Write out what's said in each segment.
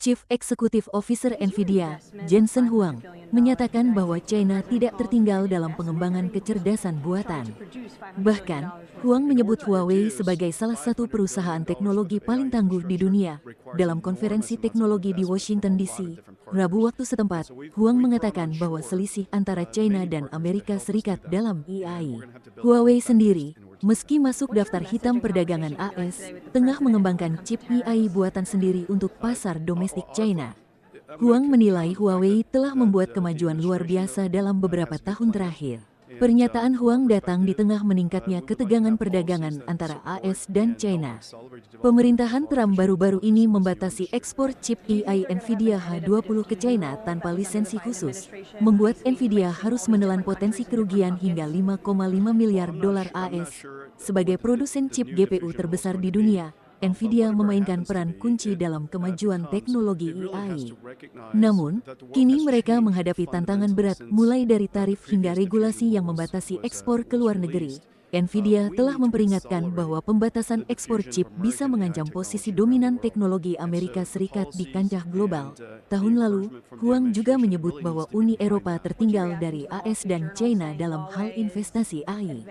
Chief Executive Officer Nvidia, Jensen Huang, menyatakan bahwa China tidak tertinggal dalam pengembangan kecerdasan buatan. Bahkan, Huang menyebut Huawei sebagai salah satu perusahaan teknologi paling tangguh di dunia. Dalam konferensi teknologi di Washington DC, Rabu waktu setempat, Huang mengatakan bahwa selisih antara China dan Amerika Serikat dalam AI. Huawei sendiri, meski masuk daftar hitam perdagangan AS, tengah mengembangkan chip AI buatan sendiri untuk pasar domestik China. Huang menilai Huawei telah membuat kemajuan luar biasa dalam beberapa tahun terakhir. Pernyataan Huang datang di tengah meningkatnya ketegangan perdagangan antara AS dan China. Pemerintahan Trump baru-baru ini membatasi ekspor chip AI Nvidia H20 ke China tanpa lisensi khusus, membuat Nvidia harus menelan potensi kerugian hingga 5,5 miliar dolar AS. Sebagai produsen chip GPU terbesar di dunia, Nvidia memainkan peran kunci dalam kemajuan teknologi AI. Namun, kini mereka menghadapi tantangan berat mulai dari tarif hingga regulasi yang membatasi ekspor ke luar negeri. Nvidia telah memperingatkan bahwa pembatasan ekspor chip bisa mengancam posisi dominan teknologi Amerika Serikat di kancah global. Tahun lalu, Huang juga menyebut bahwa Uni Eropa tertinggal dari AS dan China dalam hal investasi AI.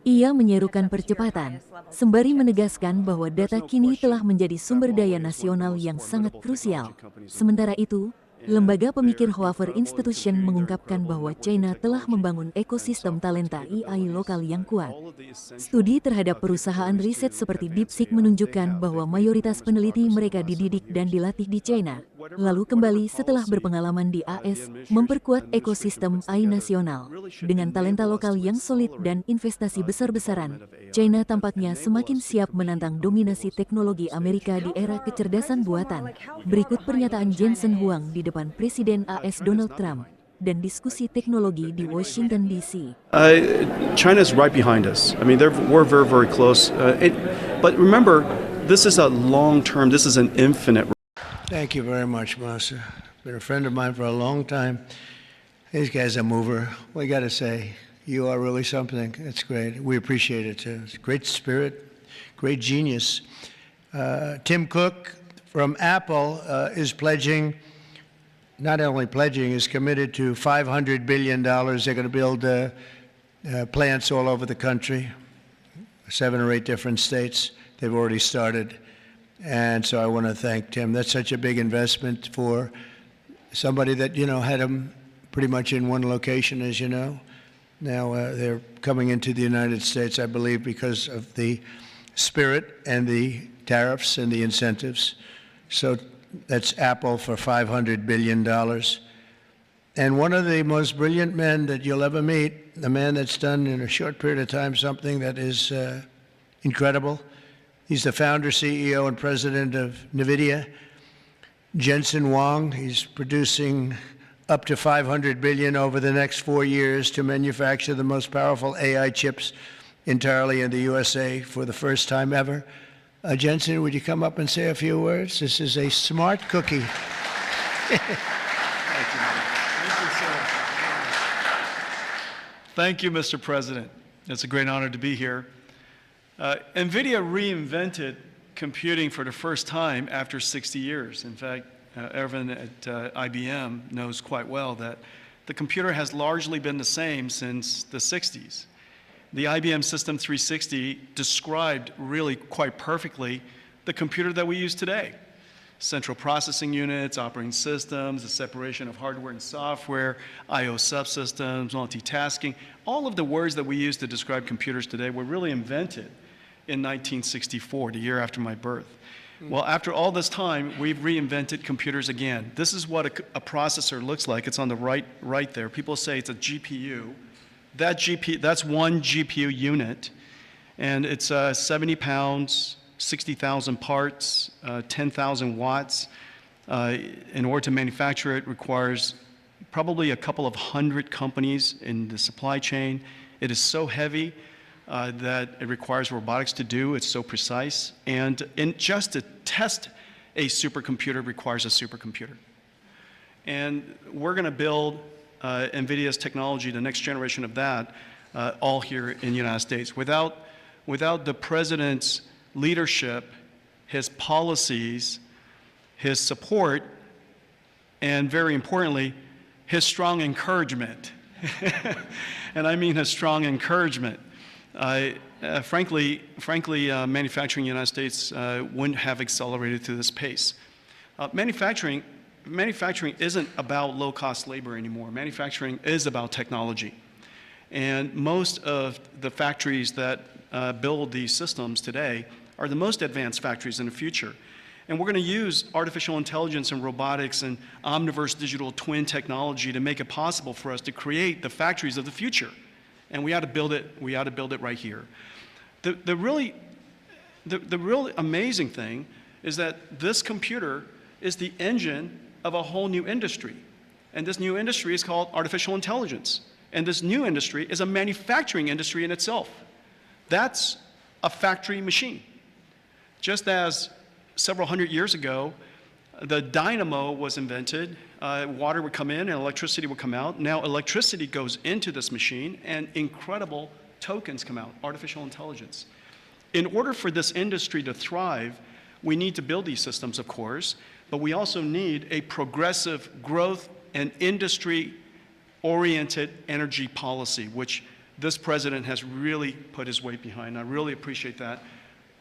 Ia menyerukan percepatan, sembari menegaskan bahwa data kini telah menjadi sumber daya nasional yang sangat krusial. Sementara itu, lembaga pemikir Huawei Institution mengungkapkan bahwa China telah membangun ekosistem talenta AI lokal yang kuat. Studi terhadap perusahaan riset seperti DeepSeek menunjukkan bahwa mayoritas peneliti mereka dididik dan dilatih di China, lalu kembali setelah berpengalaman di AS, memperkuat ekosistem AI nasional. Dengan talenta lokal yang solid dan investasi besar-besaran, China tampaknya semakin siap menantang dominasi teknologi Amerika di era kecerdasan buatan. Berikut pernyataan Jensen Huang di depan Presiden AS Donald Trump dan diskusi teknologi di Washington DC. China's right behind us. I mean, we're very, very close. But remember, this is a long-term. This is an infinite. Thank you very much, Master. Been a friend of mine for a long time. These guys are mover. We got to say, you are really something. It's great. We appreciate it too. It's great spirit, great genius. Tim Cook from Apple is pledging. Not only pledging, is committed to $500 billion. They're going to build plants all over the country, 7 or 8 different states. They've already started. And so I want to thank Tim. That's such a big investment for somebody that, had them pretty much in one location, as you know. Now they're coming into the United States, I believe, because of the spirit and the tariffs and the incentives. So that's Apple for $500 billion. And one of the most brilliant men that you'll ever meet, the man that's done in a short period of time something that is incredible. He's the founder, CEO, and president of Nvidia, Jensen Huang. He's producing up to $500 billion over the next 4 years to manufacture the most powerful AI chips entirely in the USA for the first time ever. Jensen, would you come up and say a few words? This is a smart cookie. Thank you, sir. Thank you, Mr. President. It's a great honor to be here. Nvidia reinvented computing for the first time after 60 years. In fact, Ervin at IBM knows quite well that the computer has largely been the same since the 60s. The IBM System 360 described really quite perfectly the computer that we use today. Central processing units, operating systems, the separation of hardware and software, I/O subsystems, multitasking. All of the words that we use to describe computers today were really invented in 1964, the year after my birth. Well, after all this time, we've reinvented computers again. This is what a processor looks like. It's on the right there. People say it's a GPU. That's one GPU unit, and it's 70 pounds, 60,000 parts, 10,000 watts. In order to manufacture it requires probably a couple of hundred companies in the supply chain. It is so heavy that it requires robotics to do. It's so precise. And just to test a supercomputer requires a supercomputer. And we're going to build NVIDIA's technology, the next generation of that, all here in the United States. Without the president's leadership, his policies, his support, and very importantly, his strong encouragement. And I mean his strong encouragement. Frankly, manufacturing in the United States wouldn't have accelerated to this pace. Manufacturing isn't about low-cost labor anymore. Manufacturing is about technology. And most of the factories that build these systems today are the most advanced factories in the future. And we're going to use artificial intelligence and robotics and omniverse digital twin technology to make it possible for us to create the factories of the future. And we ought to build it. We ought to build it right here. The really amazing thing is that this computer is the engine of a whole new industry. And this new industry is called artificial intelligence. And this new industry is a manufacturing industry in itself. That's a factory machine. Just as several hundred years ago, the dynamo was invented, water would come in and electricity would come out. Now electricity goes into this machine and incredible tokens come out, artificial intelligence. In order for this industry to thrive, we need to build these systems, of course, but we also need a progressive growth and industry-oriented energy policy, which this president has really put his weight behind. I really appreciate that.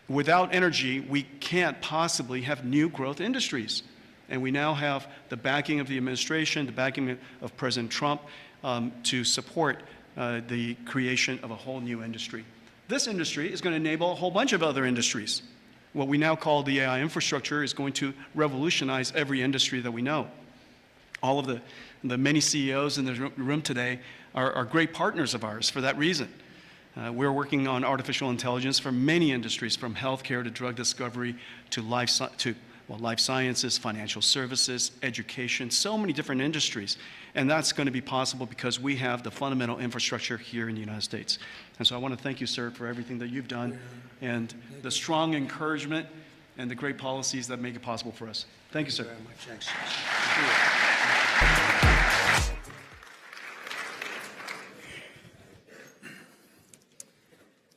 Without energy, we can't possibly have new growth industries. And we now have the backing of the administration, the backing of President Trump to support the creation of a whole new industry. This industry is going to enable a whole bunch of other industries. What we now call the AI infrastructure is going to revolutionize every industry that we know. All of the many CEOs in the room today are great partners of ours for that reason. We're working on artificial intelligence for many industries, from healthcare to drug discovery to life sciences, financial services, education, so many different industries. And that's going to be possible because we have the fundamental infrastructure here in the United States. And so I want to thank you, sir, for everything that you've done and the strong encouragement and the great policies that make it possible for us. Thank you, sir. Very much. Thanks.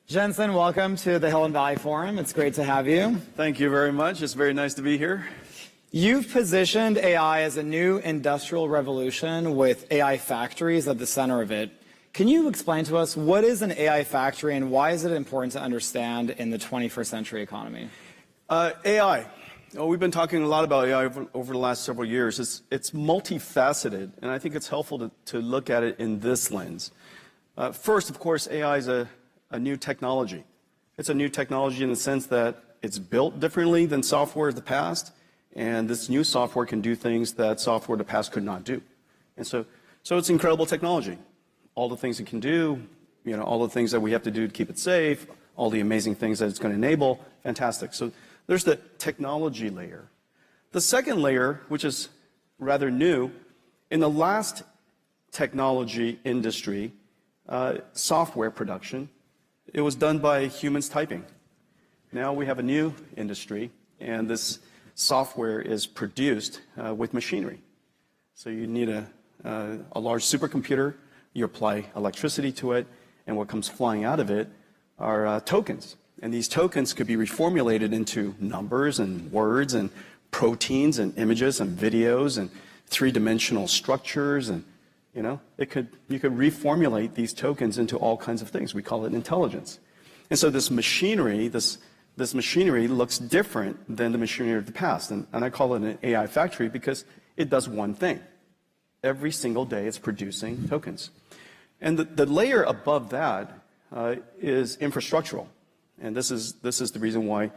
Jensen, welcome to the Hill and Valley Forum. It's great to have you. Thank you very much. It's very nice to be here. You've positioned AI as a new industrial revolution with AI factories at the center of it. Can you explain to us what is an AI factory and why is it important to understand in the 21st century economy? AI. Well, we've been talking a lot about AI over the last several years. It's multifaceted, and I think it's helpful to look at it in this lens. First, of course, AI is a new technology. It's a new technology in the sense that it's built differently than software of the past, and this new software can do things that software of the past could not do. And so it's incredible technology. All the things it can do, all the things that we have to do to keep it safe, all the amazing things that it's going to enable, fantastic. So there's the technology layer. The second layer, which is rather new, in the last technology industry, software production, it was done by humans typing. Now we have a new industry, and this software is produced with machinery. So you need a large supercomputer, you apply electricity to it, and what comes flying out of it are tokens. And these tokens could be reformulated into numbers and words and proteins and images and videos and three-dimensional structures, and you could reformulate these tokens into all kinds of things. We call it intelligence. And so this machinery looks different than the machinery of the past. And I call it an AI factory because it does one thing. Every single day it's producing tokens. And the layer above that is infrastructural. And this is the reason why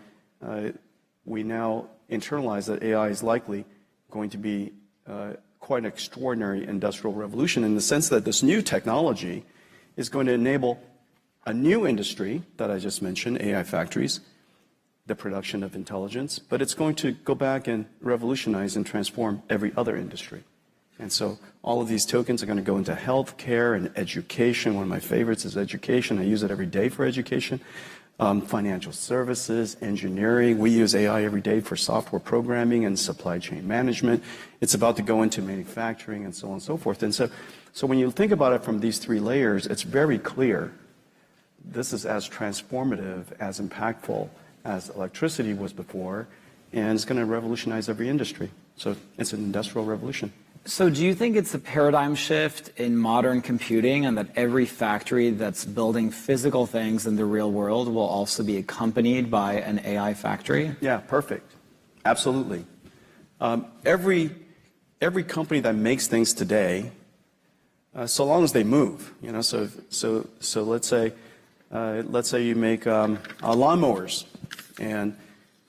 we now internalize that AI is likely going to be quite an extraordinary industrial revolution, in the sense that this new technology is going to enable a new industry that I just mentioned, AI factories, the production of intelligence, but it's going to go back and revolutionize and transform every other industry. And so all of these tokens are going to go into healthcare and education. One of my favorites is education. I use it every day for education. Financial services, engineering. We use AI every day for software programming and supply chain management. It's about to go into manufacturing and so on and so forth. And so when you think about it from these three layers, it's very clear this is as transformative, as impactful as electricity was before, and it's going to revolutionize every industry. So it's an industrial revolution. So do you think it's a paradigm shift in modern computing, and that every factory that's building physical things in the real world will also be accompanied by an AI factory? Yeah, perfect. Absolutely. Every company that makes things today, so long as they move, you know, so let's say you make lawnmowers, and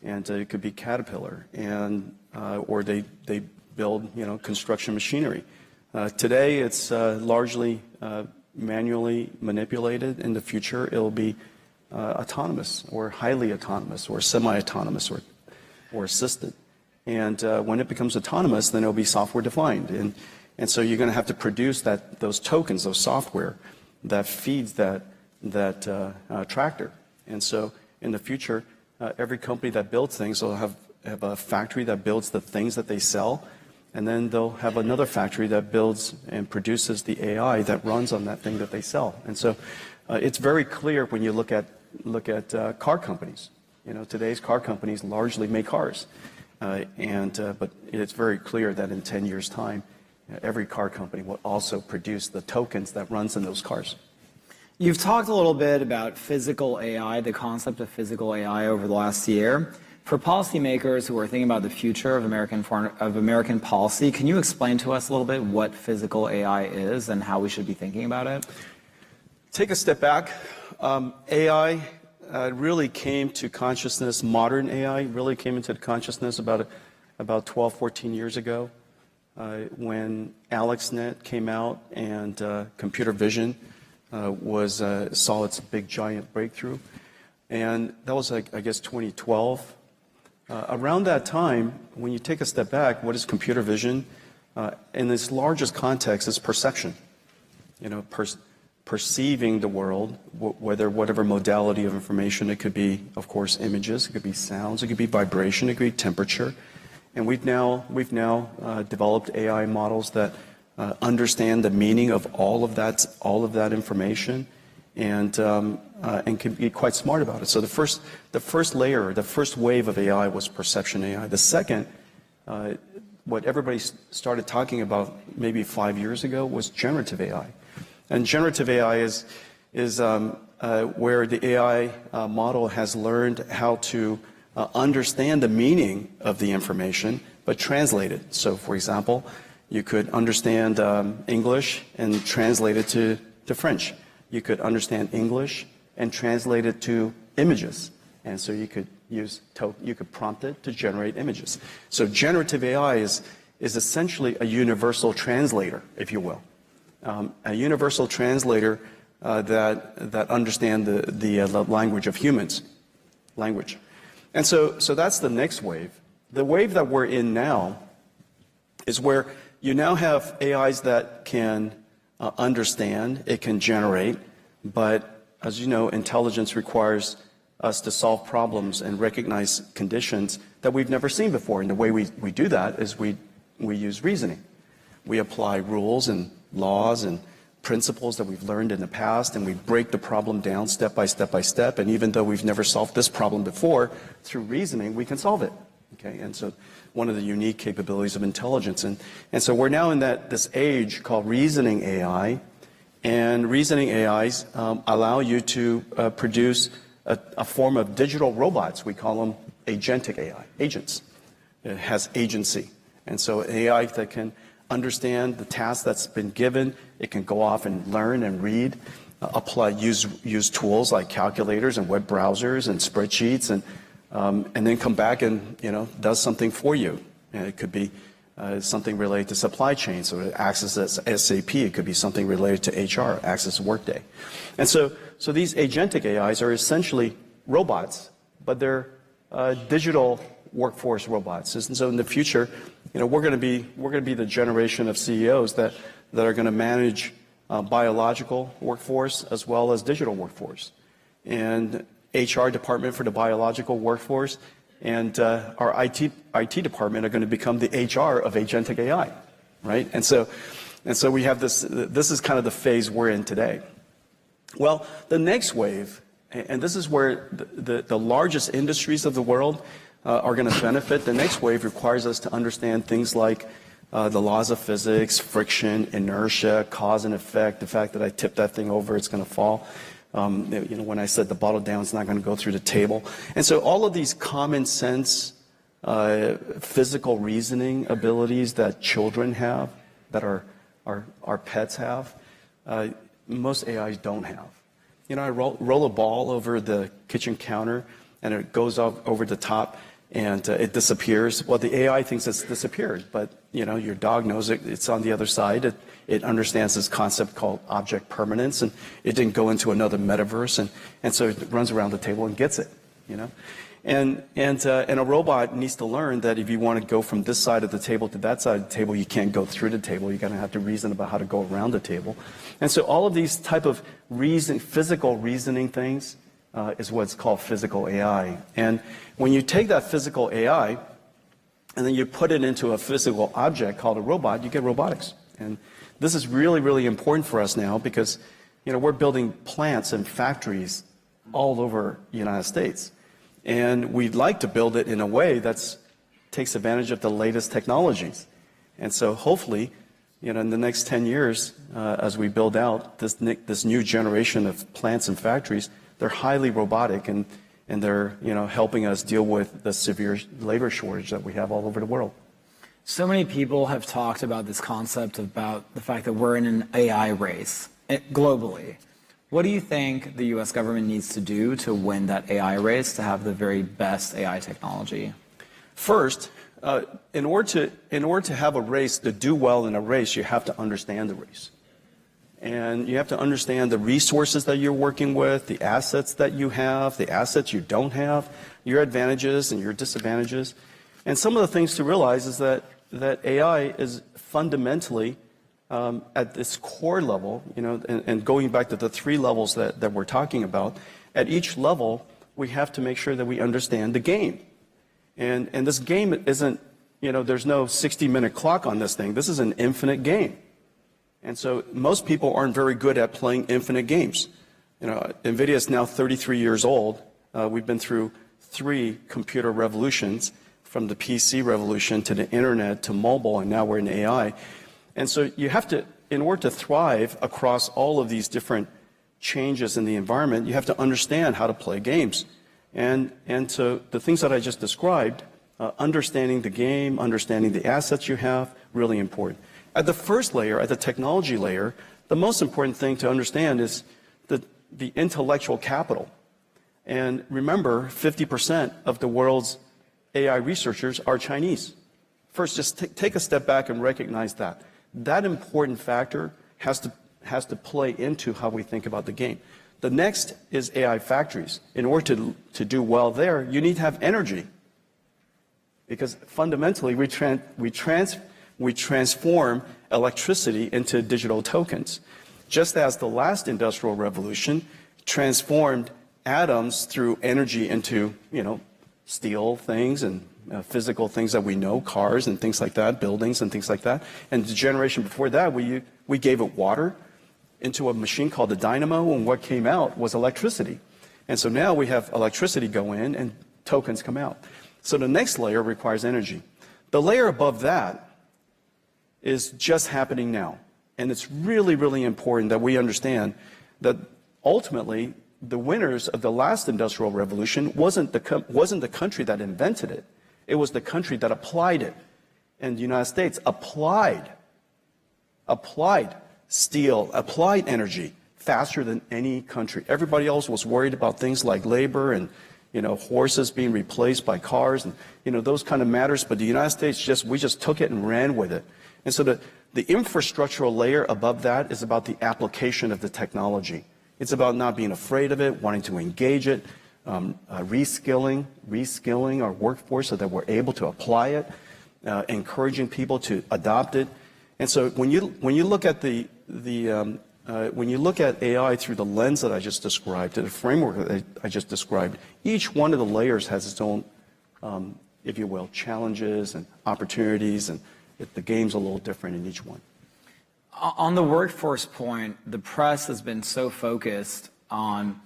it could be Caterpillar, and or they build, you know, construction machinery. Today it's largely manually manipulated. In the future, it'll be autonomous or highly autonomous or semi-autonomous or assisted. And when it becomes autonomous, then it'll be software defined. And so you're going to have to produce those tokens, those software that feeds that tractor. And so in the future, every company that builds things will have a factory that builds the things that they sell, and then they'll have another factory that builds and produces the AI that runs on that thing that they sell. And so it's very clear when you look at car companies. You know, today's car companies largely make cars, but it's very clear that in 10 years' time, every car company will also produce the tokens that runs in those cars. You've talked a little bit about physical AI, the concept of physical AI over the last year. For policymakers who are thinking about the future of American policy, can you explain to us a little bit what physical AI is and how we should be thinking about it? Take a step back. AI really came to consciousness, modern AI really came into consciousness about 12, 14 years ago when AlexNet came out and computer vision saw its big giant breakthrough. And that was, I guess, 2012. Around that time, when you take a step back, what is computer vision? In its largest context, is perception. You know, perceiving the world, whatever modality of information. It could be, of course, images. It could be sounds. It could be vibration. It could be temperature. And we've now developed AI models that understand the meaning of all of that information, and can be quite smart about it. So the first layer, the first wave of AI was perception AI. The second, what everybody started talking about maybe 5 years ago, was generative AI. And generative AI is where the AI model has learned how to understand the meaning of the information, but translate it. So, for example, you could understand English and translate it to French. You could understand English and translate it to images. And so you could prompt it to generate images. So generative AI is essentially a universal translator, if you will. A universal translator that understands the language of humans. Language. And so that's the next wave. The wave that we're in now is where you now have AIs that can understand, it can generate, but as you know, intelligence requires us to solve problems and recognize conditions that we've never seen before. And the way we do that is we use reasoning. We apply rules and laws and principles that we've learned in the past, and we break the problem down step by step by step. And even though we've never solved this problem before, through reasoning, we can solve it. Okay, and so one of the unique capabilities of intelligence. And so we're now in this age called reasoning AI, and reasoning AIs allow you to produce a form of digital robots. We call them agentic AI, agents. It has agency. And so AI that can understand the task that's been given, it can go off and learn and read, use tools like calculators and web browsers and spreadsheets, and then come back and does something for you. And it could be something related to supply chain, so it accesses SAP. It could be something related to HR, access Workday. And so these agentic AIs are essentially robots, but they're digital workforce robots. And so in the future, we're going to be the generation of CEOs that are going to manage biological workforce as well as digital workforce, and HR department for the biological workforce, and our IT department are going to become the HR of agentic AI, right? And so we have this. This is kind of the phase we're in today. Well, the next wave, and this is where the largest industries of the world are going to benefit. The next wave requires us to understand things like the laws of physics, friction, inertia, cause and effect, the fact that I tip that thing over, it's going to fall. When I set the bottle down, it's not going to go through the table. And so all of these common sense physical reasoning abilities that children have, that our pets have, most AIs don't have. I roll a ball over the kitchen counter, and it goes up over the top, and it disappears. Well, the AI thinks it's disappeared, but your dog knows it's on the other side. It understands this concept called object permanence, and it didn't go into another metaverse, and so it runs around the table and gets it. And a robot needs to learn that if you want to go from this side of the table to that side of the table, you can't go through the table. You're going to have to reason about how to go around the table. And so all of these type of physical reasoning things is what's called physical AI. And when you take that physical AI and then you put it into a physical object called a robot, you get robotics. And this is really, really important for us now because we're building plants and factories all over the United States. And we'd like to build it in a way that takes advantage of the latest technologies. And so hopefully, in the next 10 years, as we build out this new generation of plants and factories, they're highly robotic and they're helping us deal with the severe labor shortage that we have all over the world. So many people have talked about this concept about the fact that we're in an AI race globally. What do you think the U.S. government needs to do to win that AI race, to have the very best AI technology? First, in order to have a race, to do well in a race, you have to understand the race. And you have to understand the resources that you're working with, the assets that you have, the assets you don't have, your advantages and your disadvantages. And some of the things to realize is that AI is fundamentally at this core level, and going back to the three levels that we're talking about, at each level, we have to make sure that we understand the game. And this game isn't, there's no 60-minute clock on this thing. This is an infinite game. And so most people aren't very good at playing infinite games. Nvidia is now 33 years old. We've been through 3 computer revolutions, from the PC revolution to the internet to mobile, and now we're in AI. And so you have to, in order to thrive across all of these different changes in the environment, you have to understand how to play games. And so the things that I just described, understanding the game, understanding the assets you have, really important. At the first layer, at the technology layer, the most important thing to understand is the intellectual capital. And remember, 50% of the world's AI researchers are Chinese. First, just take a step back and recognize that. That important factor has to play into how we think about the game. The next is AI factories. In order to do well there, you need to have energy. Because fundamentally, we transform electricity into digital tokens. Just as the last industrial revolution transformed atoms through energy into, steel things and physical things that we know, cars and things like that, buildings and things like that. And the generation before that, we gave it water into a machine called the dynamo, and what came out was electricity. And so now we have electricity go in and tokens come out. So the next layer requires energy. The layer above that is just happening now. And it's really, really important that we understand that ultimately the winners of the last industrial revolution wasn't the country that invented it. It was the country that applied it. And the United States applied steel, applied energy faster than any country. Everybody else was worried about things like labor and horses being replaced by cars and those kind of matters. But the United States we just took it and ran with it. And so the infrastructural layer above that is about the application of the technology. It's about not being afraid of it, wanting to engage it, reskilling our workforce so that we're able to apply it, encouraging people to adopt it. And so when you look at when you look at AI through the lens that I just described, the framework that I just described, each one of the layers has its own, if you will, challenges and opportunities, and the game's a little different in each one. On the workforce point, the press has been so focused on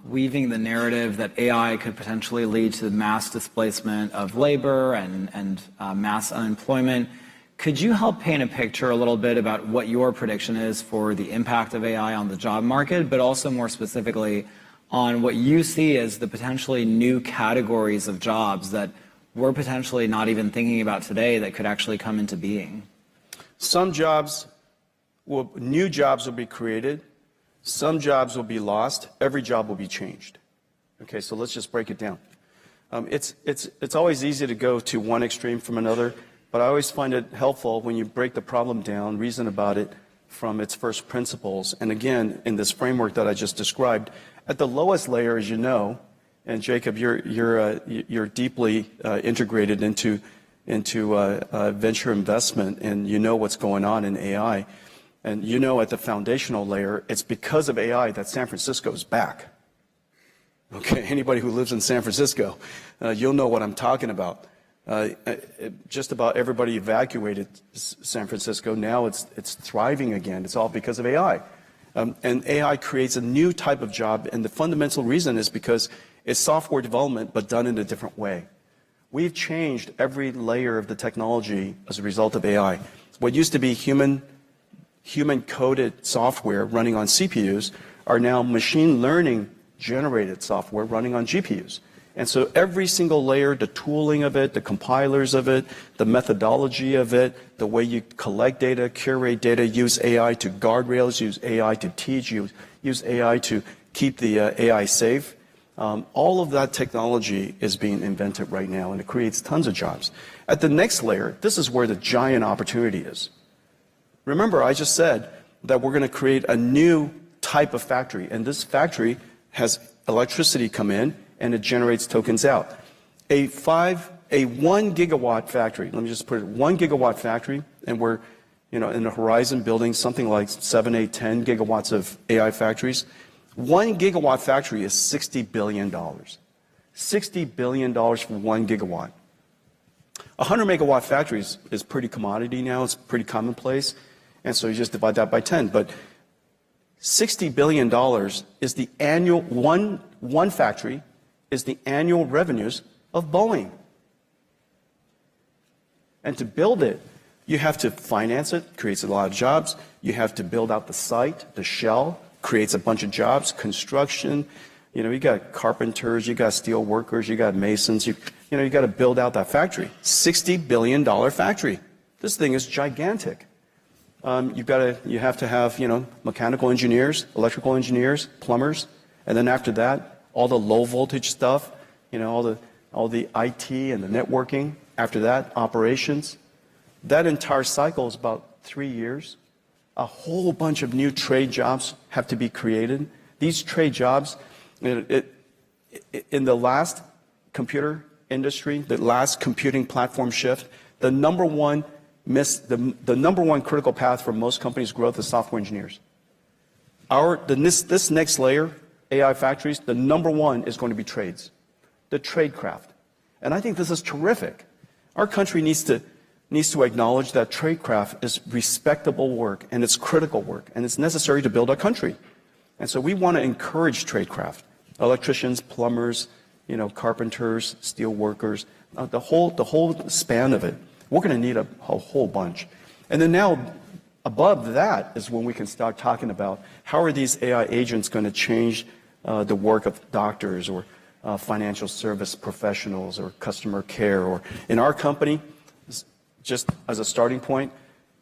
weaving the narrative that AI could potentially lead to the mass displacement of labor and mass unemployment. Could you help paint a picture a little bit about what your prediction is for the impact of AI on the job market, but also more specifically on what you see as the potentially new categories of jobs that we're potentially not even thinking about today that could actually come into being? Some jobs, new jobs will be created. Some jobs will be lost. Every job will be changed. Okay, so let's just break it down. It's always easy to go to one extreme from another, but I always find it helpful when you break the problem down, reason about it from its first principles. And again, in this framework that I just described, at the lowest layer, as you know, and Jacob, you're deeply integrated into venture investment, and you know what's going on in AI. And you know at the foundational layer, it's because of AI that San Francisco is back. Okay, anybody who lives in San Francisco, you'll know what I'm talking about. Just about everybody evacuated San Francisco. Now it's thriving again. It's all because of AI. And AI creates a new type of job, and the fundamental reason is because it's software development, but done in a different way. We've changed every layer of the technology as a result of AI. What used to be human-coded software running on CPUs are now machine learning-generated software running on GPUs. And so every single layer, the tooling of it, the compilers of it, the methodology of it, the way you collect data, curate data, use AI to guardrails, use AI to teach, use AI to keep the AI safe. All of that technology is being invented right now, and it creates tons of jobs. At the next layer, this is where the giant opportunity is. Remember, I just said that we're going to create a new type of factory, and this factory has electricity come in, and it generates tokens out. A 1 gigawatt factory, let me just put it, 1 gigawatt factory, and we're in the horizon building something like 7, 8, 10 gigawatts of AI factories. 1 gigawatt factory is $60 billion. $60 billion for 1 gigawatt. 100 megawatt factories is pretty commodity now, it's pretty commonplace, and so you just divide that by 10. But $60 billion is the annual, one factory is the annual revenues of Boeing. And to build it, you have to finance it, creates a lot of jobs. You have to build out the site, the shell, creates a bunch of jobs, construction. You got carpenters, you got steel workers, you got masons. You got to build out that factory. $60 billion factory. This thing is gigantic. You have to have, mechanical engineers, electrical engineers, plumbers, and then after that, all the low voltage stuff, all the IT and the networking. After that, operations. That entire cycle is about 3 years. A whole bunch of new trade jobs have to be created. These trade jobs, in the last computer industry, the last computing platform shift, the number one critical path for most companies' growth is software engineers. This next layer, AI factories, the number one is going to be trades, the trade craft. And I think this is terrific. Our country needs to acknowledge that trade craft is respectable work, and it's critical work, and it's necessary to build our country. And so we want to encourage trade craft, electricians, plumbers, carpenters, steel workers, the whole span of it. We're going to need a whole bunch. And then now, above that is when we can start talking about how are these AI agents going to change the work of doctors or financial service professionals or customer care. Or in our company, just as a starting point,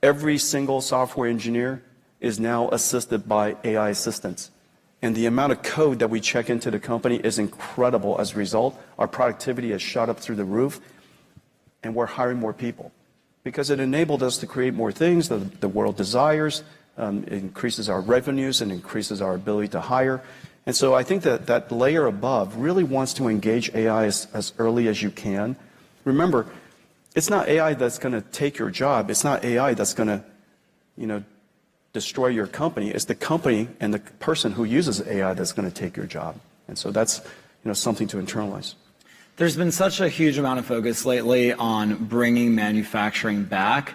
every single software engineer is now assisted by AI assistants. And the amount of code that we check into the company is incredible. As a result, our productivity has shot up through the roof, and we're hiring more people because it enabled us to create more things that the world desires. It increases our revenues and increases our ability to hire. And so I think that layer above really wants to engage AI as early as you can. Remember, it's not AI that's going to take your job. It's not AI that's going to, destroy your company. It's the company and the person who uses AI that's going to take your job. And so that's, something to internalize. There's been such a huge amount of focus lately on bringing manufacturing back.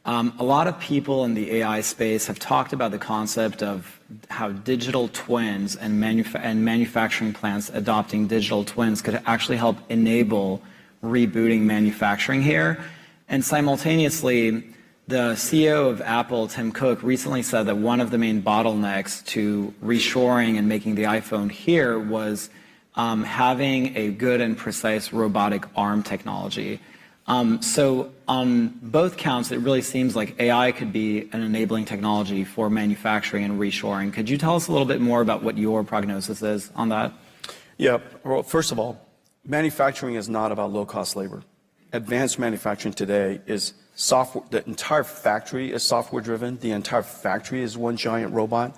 A lot of people in the AI space have talked about the concept of how digital twins and manufacturing plants adopting digital twins could actually help enable rebooting manufacturing here. And simultaneously, the CEO of Apple, Tim Cook, recently said that one of the main bottlenecks to reshoring and making the iPhone here was having a good and precise robotic arm technology. So on both counts, it really seems like AI could be an enabling technology for manufacturing and reshoring. Could you tell us a little bit more about what your prognosis is on that? Yeah, well, first of all, manufacturing is not about low-cost labor. Advanced manufacturing today is software. The entire factory is software-driven. The entire factory is one giant robot,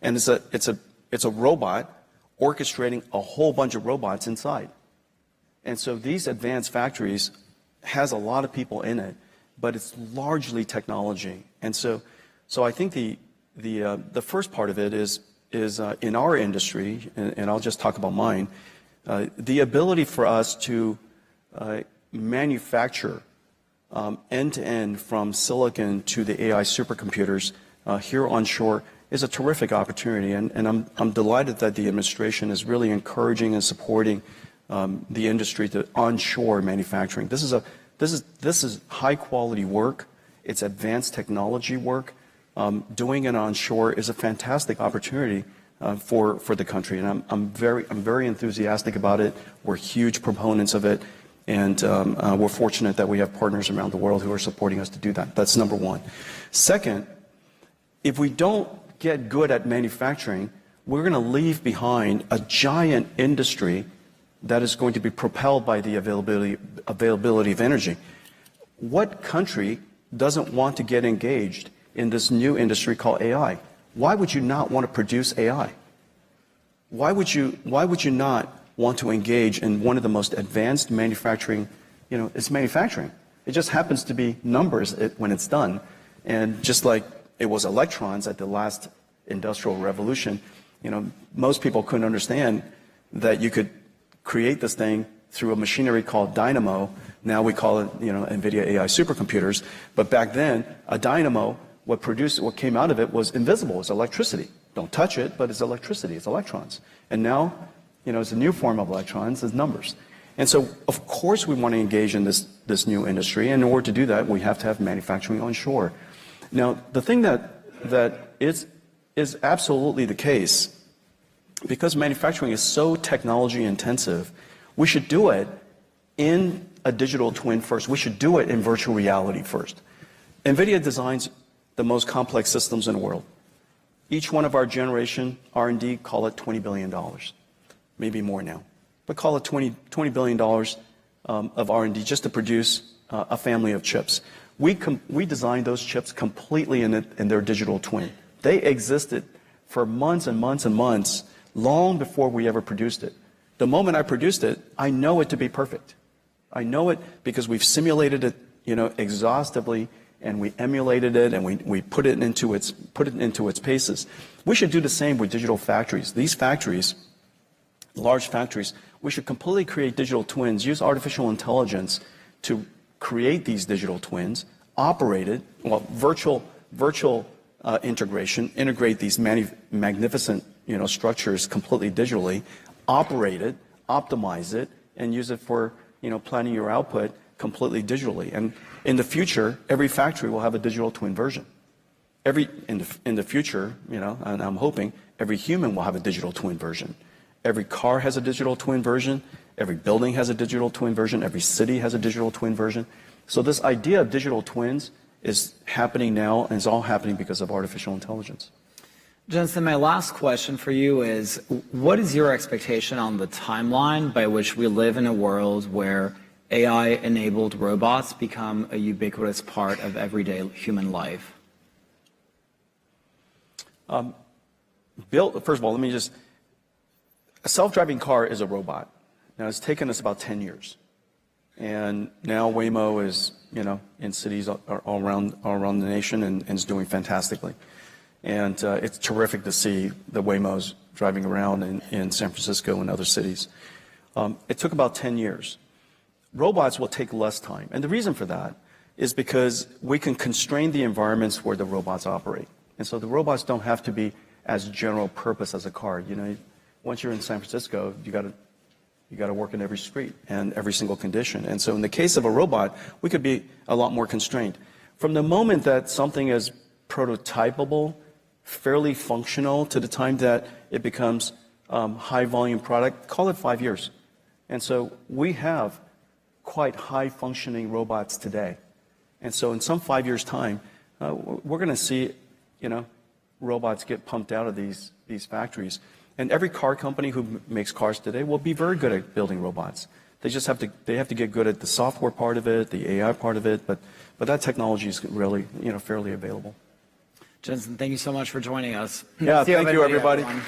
and it's a robot orchestrating a whole bunch of robots inside. And so these advanced factories has a lot of people in it, but it's largely technology. And so I think the first part of it is in our industry, and I'll just talk about mine, the ability for us to manufacture end-to-end from silicon to the AI supercomputers here onshore is a terrific opportunity, and I'm delighted that the administration is really encouraging and supporting the industry to onshore manufacturing. This is high quality work. It's advanced technology work. Doing it onshore is a fantastic opportunity for the country, and I'm very enthusiastic about it. We're huge proponents of it, and we're fortunate that we have partners around the world who are supporting us to do that. That's number one. Second, if we don't get good at manufacturing, we're going to leave behind a giant industry that is going to be propelled by the availability of energy. What country doesn't want to get engaged in this new industry called AI? Why would you not want to produce AI? Why would you not want to engage in one of the most advanced manufacturing? It's manufacturing. It just happens to be numbers when it's done. And just like it was electrons at the last industrial revolution, most people couldn't understand that you could create this thing through a machinery called dynamo. Now we call it, Nvidia AI supercomputers. But back then, a dynamo, what came out of it was invisible. It's electricity. Don't touch it, but it's electricity. It's electrons. And now, it's a new form of electrons. It's numbers. And so, of course, we want to engage in this new industry. And in order to do that, we have to have manufacturing onshore. Now, the thing that is absolutely the case, because manufacturing is so technology intensive, we should do it in a digital twin first. We should do it in virtual reality first. Nvidia designs the most complex systems in the world. Each one of our generation R&D, call it $20 billion, maybe more now, but call it $20 billion of R&D just to produce a family of chips. We designed those chips completely in their digital twin. They existed for months and months and months, long before we ever produced it. The moment I produced it, I know it to be perfect. I know it because we've simulated it, exhaustively, and we emulated it, and we put it into its paces. We should do the same with digital factories. These factories, large factories, we should completely create digital twins, use artificial intelligence to create these digital twins, operate it, virtual integration, integrate these magnificent structures completely digitally, operate it, optimize it, and use it for planning your output completely digitally. And in the future, every factory will have a digital twin version. In the future, and I'm hoping every human will have a digital twin version. Every car has a digital twin version. Every building has a digital twin version. Every city has a digital twin version. So this idea of digital twins is happening now, and it's all happening because of artificial intelligence. Jensen, my last question for you is, what is your expectation on the timeline by which we live in a world where AI-enabled robots become a ubiquitous part of everyday human life? First of all, a self-driving car is a robot. Now, it's taken us about 10 years. And now Waymo is, in cities all around the nation and is doing fantastically. And it's terrific to see the Waymos driving around in San Francisco and other cities. It took about 10 years. Robots will take less time. And the reason for that is because we can constrain the environments where the robots operate. And so the robots don't have to be as general purpose as a car. You know, once you're in San Francisco, you got to work in every street and every single condition. And so in the case of a robot, we could be a lot more constrained. From the moment that something is prototypable, fairly functional, to the time that it becomes high volume product, call it 5 years. And so we have quite high functioning robots today. And so in some 5 years time, we're going to see, you know, robots get pumped out of these factories. And every car company who makes cars today will be very good at building robots. They just have to get good at the software part of it, the AI part of it, but that technology is really, you know, fairly available. Jensen, thank you so much for joining us. Yeah, thank you, everybody. Everyone.